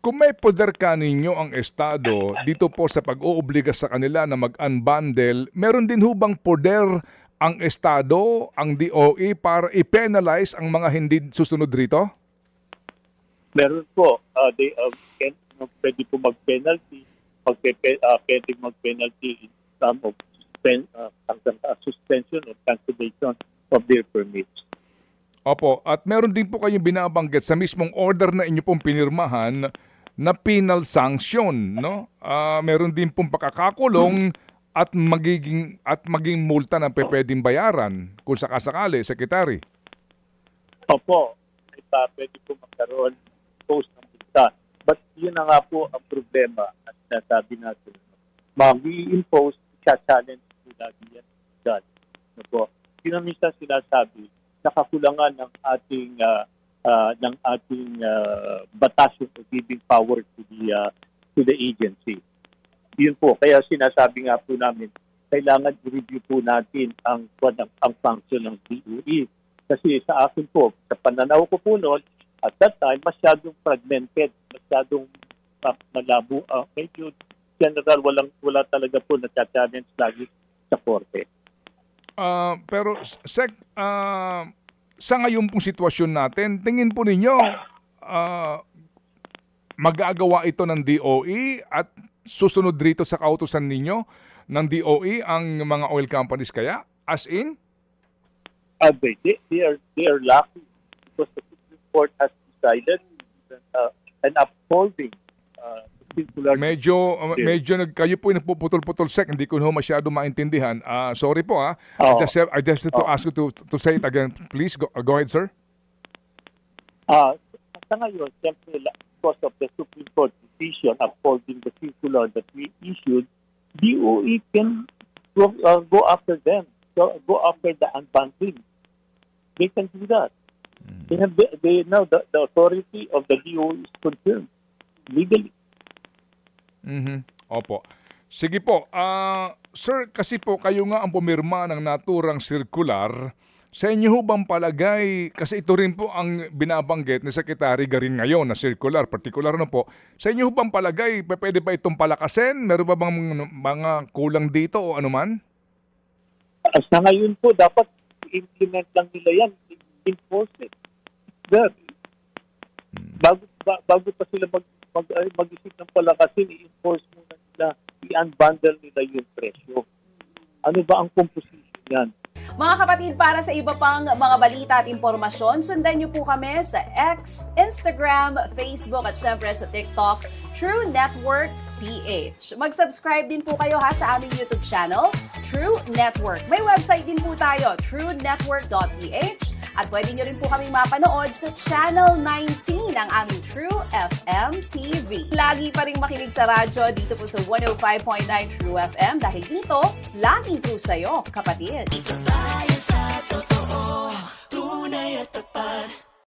Kung may poder ka ninyo ang Estado dito po sa pag-oobliga sa kanila na mag-unbundle, meron din hubang poder ang Estado, ang DOE para i-penalize ang mga hindi susunod rito? Meron po, pwede po mag-penalty, pwede mag-penalty in terms of suspension or cancellation of their permits. Opo, at meron din po kayong binabanggit sa mismong order na inyo pong pinirmahan na penal sanction, no? Meron din pong pakakakulong at maging multa na pwedeng bayaran kung sakasakali, Secretary. Opo, pwede po magkaroon post ng multa. But yun na nga po ang problema at nasabi natin. Mag-i-impose, challenge po lagi yan. Ano po? Yun ang minsan sinasabi, nakakulangan ng ating batas yung giving power to the agency. Yun po, kaya sinasabi nga po namin, kailangan i-review po natin ang function ng DOE. Kasi sa akin po, sa pananaw ko po noon, at that time, masyadong fragmented, masyadong malabo, medyo general, wala talaga po na-challenge lagi sa korte. Pero, Sec, sa ngayon pong sitwasyon natin, tingin po ninyo, mag-aagawa ito ng DOE at susunod rito sa kautusan ninyo ng DOE ang mga oil companies kaya? As in? They are lucky because the Supreme Court has decided and upholding circular. Medyo kayo po yung nagpuputol-putol, Sec, hindi ko masyado maintindihan. Sorry po I just have to ask you to say it again. Please go ahead, sir. Sa ngayon, siyempre, because of the Supreme Court decision upholding the circular that we issued, DOE can go after them, go after the unbundling. They can do that. They now the authority of the DOE is concerned legally. Opo. Sige po. Sir, kasi po kayo nga ang pumirma ng naturang circular. Sa inyo bang palagay, kasi ito rin po ang binabanggit ni Secretary Garin ngayon na circular, particular na po. Sa inyo bang palagay, pwede ba itong palakasin? Meron ba bang mga kulang dito o anuman? Sa ngayon po, dapat implement lang nila yan. Enforce it. Bago pa sila mag-isip ng palakasin, i-enforce muna nila, i-unbundle nila yung presyo. Ano ba ang composition yan? Mga kapatid, para sa iba pang mga balita at impormasyon, sundan niyo po kami sa X, Instagram, Facebook at syempre sa TikTok, True Network PH. Mag-subscribe din po kayo sa aming YouTube channel, True Network. May website din po tayo, truenetwork.ph, at pwede nyo rin po kaming mapanood sa Channel 19 ng aming True FM TV. Lagi pa rin makinig sa radyo dito po sa 105.9 True FM dahil dito, laging true sa'yo, kapatid. Ito tayo sa totoo, tunay at tapat.